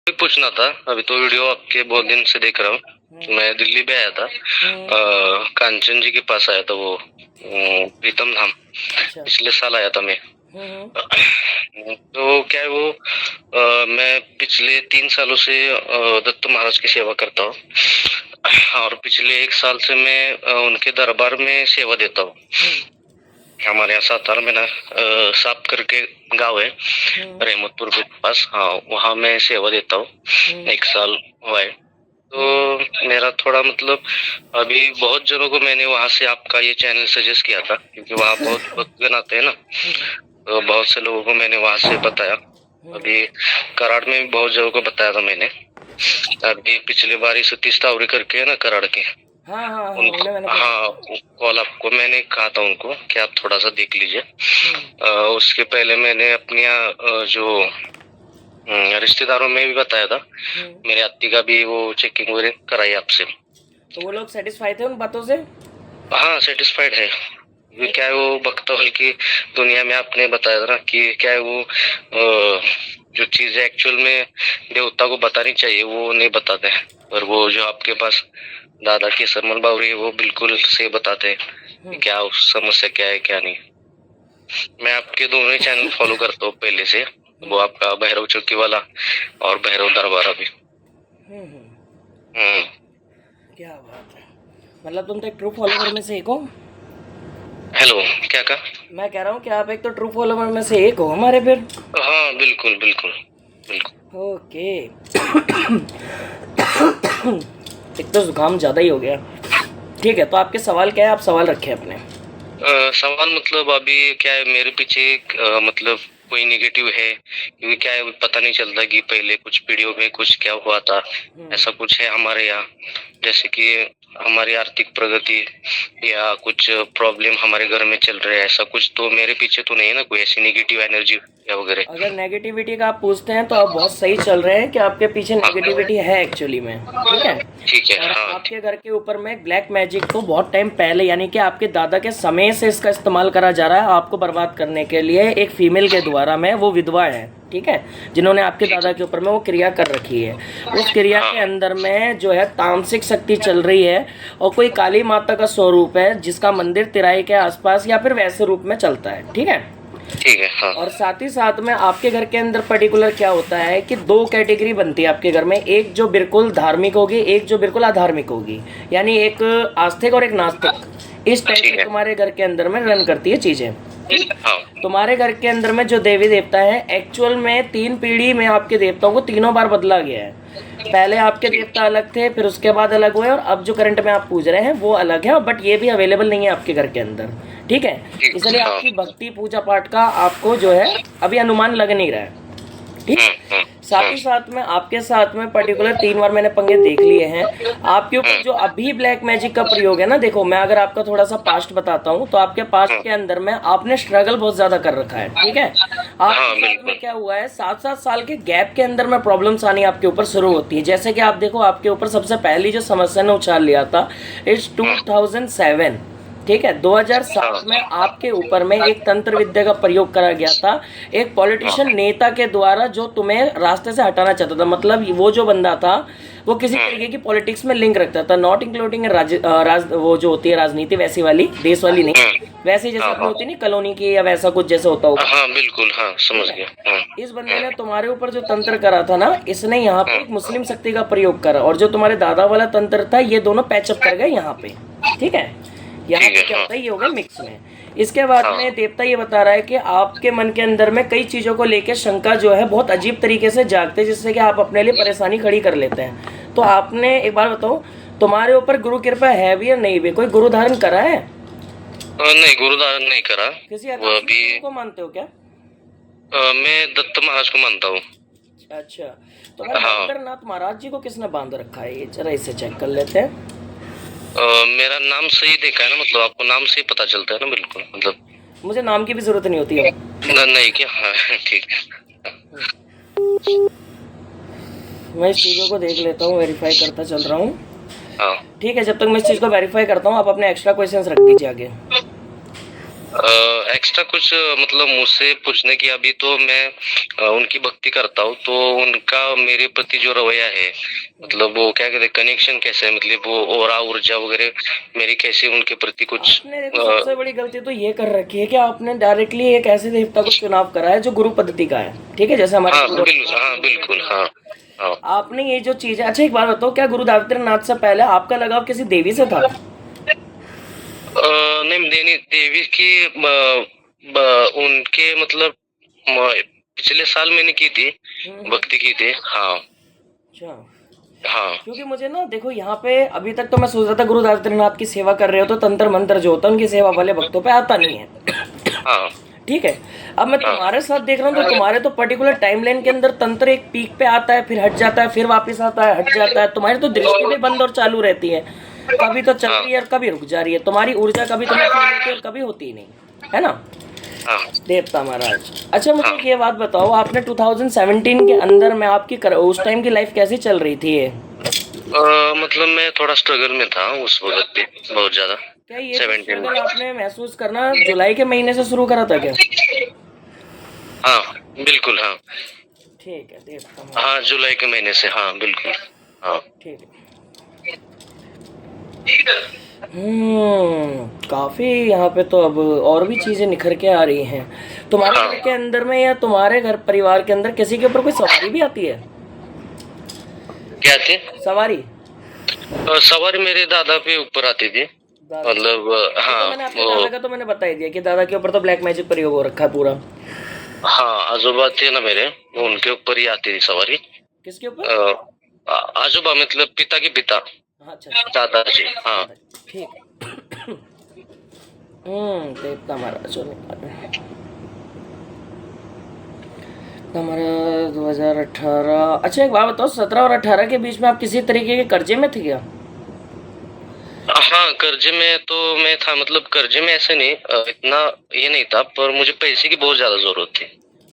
पूछना था। अभी तो वीडियो आपके बहुत दिन से देख रहा हूँ। मैं दिल्ली पे आया था, कांचन जी के पास आया था, वो प्रीतम धाम। अच्छा। पिछले साल आया था मैं। हम्म। तो क्या है वो, मैं पिछले 3 सालों से दत्त महाराज की सेवा करता हूँ। और पिछले 1 साल से मैं उनके दरबार में सेवा देता हूँ। हमारे यहाँ सातारा में ना साप करके गांव है, रहमतपुर के पास। हाँ, वहाँ मैं सेवा देता हूँ। 1 साल हुआ है। तो मेरा थोड़ा मतलब, अभी बहुत जनों को मैंने वहां से आपका ये चैनल सजेस्ट किया था, क्योंकि वहाँ बहुत भक्तगण आते हैं ना। तो बहुत से लोगों को मैंने वहां से बताया। अभी कराड़ में भी बहुत जगहों को बताया था मैंने। अभी पिछली बार ही सतीश तावरे करके है ना कराड़ के, हाँ हाँ हाँ, उनको, उन्हें मैंने हाँ, पता। कॉल आपको मैंने कहा था उनको कि आप थोड़ा सा देख लीजिए। उसके पहले मैंने अपने यहाँ जो रिश्तेदारों में भी बताया था। मेरे आत्ती का भी वो चेकिंग वगैरह कराई आपसे। तो वो लोग सेटिस्फाई थे उन बातों से? हाँ, सेटिस्फाइड है। ये क्या है वो भक्तों की दुनिया में आपने बताया था ना कि क्या है वो जो चीज एक्चुअल में देवता को बतानी चाहिए वो नहीं बताते हैं, पर वो जो आपके पास दादा की सरमन बावरी है वो बिल्कुल सही बताते हैं कि क्या समस्या क्या है क्या नहीं। मैं आपके दोनों ही चैनल फॉलो करता हूँ पहले से, वो आपका भैरव चौकी वाला और भैरव दरबारा भी। हम्म। क्या बात है। मतलब तुम तो एक ट्रू फॉलोवर में से एक हो। हेलो, क्या कहा? मैं कह रहा हूँ कि आप एक तो ट्रू फॉलोवर में से एक हो हमारे फिर। हाँ, बिल्कुल बिल्कुल बिल्कुल। ओके। एक तो जुकाम ज़्यादा ही हो गया। ठीक है, तो आपके सवाल क्या है, आप सवाल रखें अपने। सवाल मतलब अभी क्या है मेरे पीछे मतलब कोई नेगेटिव है, क्योंकि क्या है पता नहीं चलता कि पहले कुछ वीडियो में कुछ क्या हुआ था। ऐसा कुछ है हमारे यहाँ, जैसे कि हमारी आर्थिक प्रगति या कुछ प्रॉब्लम हमारे घर में चल रहे हैं, ऐसा कुछ तो मेरे पीछे तो नहीं है ना, कोई ऐसी नेगेटिव एनर्जी या वगैरह। अगर नेगेटिविटी का आप पूछते हैं तो आप बहुत सही चल रहे हैं कि आपके पीछे हाँ, नेगेटिविटी है एक्चुअली में। ठीक है। ठीक है। और हाँ, आपके घर के ऊपर में ब्लैक मैजिक को बहुत टाइम पहले यानी कि आपके दादा के समय से इसका इस्तेमाल करा जा रहा है आपको बर्बाद करने के लिए, एक फीमेल के द्वारा में, वो विधवा है। ठीक है। जिन्होंने आपके दादा के ऊपर में वो क्रिया कर रखी है। उस क्रिया के अंदर में जो है तामसिक शक्ति चल रही है और कोई काली माता का स्वरूप है जिसका मंदिर तिराई के आसपास या फिर वैसे रूप में चलता है। ठीक है। ठीक है। हाँ, और साथ ही साथ में आपके घर के अंदर पर्टिकुलर क्या होता है कि दो कैटेगरी बनती है आपके घर में, एक जो बिल्कुल धार्मिक होगी, एक जो बिल्कुल अधार्मिक होगी, यानी एक आस्तिक और एक नास्तिक। इस टाइप ठीक से है। तुम्हारे घर के अंदर में रन करती है चीजें। हाँ, तुम्हारे घर के अंदर में जो देवी देवता है एक्चुअल में 3 पीढ़ी में आपके देवताओं को 3 बार बदला गया है। पहले आपके देवता अलग थे, फिर उसके बाद अलग हुए, और अब जो करंट में आप पूज रहे हैं वो अलग है, बट ये भी अवेलेबल नहीं है आपके घर के अंदर। ठीक है। इसलिए हाँ। आपकी भक्ति पूजा पाठ का आपको जो है अभी अनुमान लग नहीं रहा है। ठीक। साथ ही साथ में आपके साथ में पर्टिकुलर 3 बार मैंने पंगे देख लिए हैं आपके ऊपर। जो अभी ब्लैक मैजिक का प्रयोग है ना, देखो मैं अगर आपका थोड़ा सा पास्ट बताता हूँ तो आपके पास्ट के अंदर में आपने स्ट्रगल बहुत ज्यादा कर रखा है। ठीक है। आपके साथ में क्या हुआ है, 7-7 साल के गैप के अंदर में प्रॉब्लम्स आनी आपके ऊपर शुरू होती है। जैसे कि आप देखो आपके ऊपर सबसे पहली जो समस्या ने उछाल लिया था इट्स 2007। ठीक है। 2007 में आपके ऊपर में एक तंत्र विद्या का प्रयोग करा गया था एक पॉलिटिशियन नेता के द्वारा, जो तुम्हें रास्ते से हटाना चाहता था। मतलब वो जो बंदा था वो किसी तरीके की पॉलिटिक्स में लिंक रखता था, नॉट इंक्लूडिंग वो जो होती है राजनीति वैसी वाली, देश वाली नहीं, वैसे जैसे अपनी होती नहीं कॉलोनी की या वैसा कुछ जैसे होता होगा। हाँ, बिल्कुल। हाँ, समझ गया। इस बंदे ने तुम्हारे ऊपर जो तंत्र करा था ना, इसने यहाँ पे एक मुस्लिम शक्ति का प्रयोग करा, और जो तुम्हारे दादा वाला तंत्र था ये दोनों पैचअप कर गए यहाँ पे। ठीक है। यहाँ पे क्या होता है, ये हो गया मिक्स में। इसके बाद में देवता ये बता रहा है कि आपके मन के अंदर में कई चीजों को लेकर शंका जो है बहुत अजीब तरीके से जागते हैं, जिससे कि आप अपने लिए परेशानी खड़ी कर लेते हैं। तो आपने एक बार बताओ, तुम्हारे ऊपर गुरु कृपा है भी या नहीं भी, कोई गुरु धारण करा है? नहीं, गुरु धारण नहीं करा। किसी वो अभी आकाशीय को मानते हो क्या? मैं दत्त महाराज को मानता हूँ। अच्छा। तो महेंद्रनाथ महाराज जी को किसने बांध रखा है, ये जरा इसे चेक कर लेते हैं। मेरा नाम सही देखा है ना, मतलब आपको नाम से ही पता चलता है ना, बिल्कुल मतलब। मुझे नाम की भी जरूरत नहीं होती है। नहीं क्या? हाँ, ठीक है। मैं इस चीज़ों को देख लेता हूँ, वेरीफाई करता चल रहा हूँ। हाँ, ठीक है, जब तक मैं इस चीज़ को वेरीफाई करता हूँ आप अपने एक्स्ट्रा क्वेश्चंस रख दीजिए आगे। एक्स्ट्रा कुछ मतलब मुझसे पूछने की, अभी तो मैं उनकी भक्ति करता हूँ, तो उनका मेरे प्रति जो रवैया है, मतलब वो क्या कहते हैं, कनेक्शन कैसा है, मतलब वो और ऊर्जा वगैरह मेरी कैसी उनके प्रति कुछ आपने देखो सबसे बड़ी गलती तो ये कर रखी है कि आपने डायरेक्टली एक ऐसे देवता को चुनाव करा है जो गुरु पद्धति का है, ठीक है, जैसे हमारे हाँ पूर्वज बिल्कुल, हाँ बिल्कुल, हाँ हाँ। आपने ये जो चीज है। अच्छा एक बात बताओ, क्या गुरु दावित्रनाथ से पहले आपका लगाव किसी देवी से था? नहीं, देनी देवी की उनके मतलब पिछले साल मैंने की थी, भक्ति की थी, हाँ अच्छा, हाँ क्योंकि मुझे ना देखो यहाँ पे अभी तक तो मैं सोच रहा था गुरु दावित्रनाथ की सेवा कर रहे हो तो तंत्र मंत्र जो होता है उनकी सेवा वाले भक्तों पे आता नहीं है, हाँ ठीक है। अब मैं तुम्हारे साथ देख रहा हूँ तो तुम्हारे तो पर्टिकुलर टाइमलाइन के अंदर तंत्र एक पीक पे आता है, फिर हट जाता है, फिर वापस आता है, हट जाता है। तुम्हारी तो दृष्टि भी बंद और चालू रहती है, कभी तो चल रही है और कभी रुक जा रही है। तुम्हारी ऊर्जा कभी तुम्हें फील होती है और कभी होती ही नहीं, है ना हाँ देवता महाराज। अच्छा मुझे एक ये बात बताओ, आपने 2017 के अंदर में आपकी उस टाइम की लाइफ कैसी चल रही थी ये? मतलब मैं थोड़ा स्ट्रगल में था उस वक्त पे, बहुत ज्यादा। क्या ये 17 में, स्ट्रगल आपने महसूस करना जुलाई के महीने से शुरू करा था क्या? हाँ बिल्कुल, हाँ ठीक है देवता महाराज, हाँ, जुलाई के महीने से, हाँ बिल्कुल, हाँ ठीक है। काफी यहाँ पे तो अब और भी चीजें निखर के आ रही हैं। तुम्हारे घर के अंदर में या तुम्हारे घर परिवार के अंदर किसी के ऊपर कोई सवारी भी आती है? क्या थी? सवारी सवारी मेरे दादा पे ऊपर आती थी, दादा, मतलब तो हाँ मैंने अपने दादा का तो मैंने बता ही दिया कि दादा के ऊपर तो ब्लैक मैजिक प्रयोग हो रखा है पूरा। हाँ, आजोबा थे ना मेरे, उनके ऊपर ही आती थी सवारी। किसके ऊपर? आजोबा मतलब पिता की पिता, अच्छा दादाजी, हाँ ठीक है। देवता महाराज हमारा 2018। अच्छा एक बात बताओ, 17 और 18 के बीच में आप किसी तरीके के कर्जे में थे क्या? हाँ, कर्जे में तो मैं था, मतलब कर्जे में ऐसे नहीं, इतना ये नहीं था, पर मुझे पैसे की बहुत ज्यादा जरूरत थी।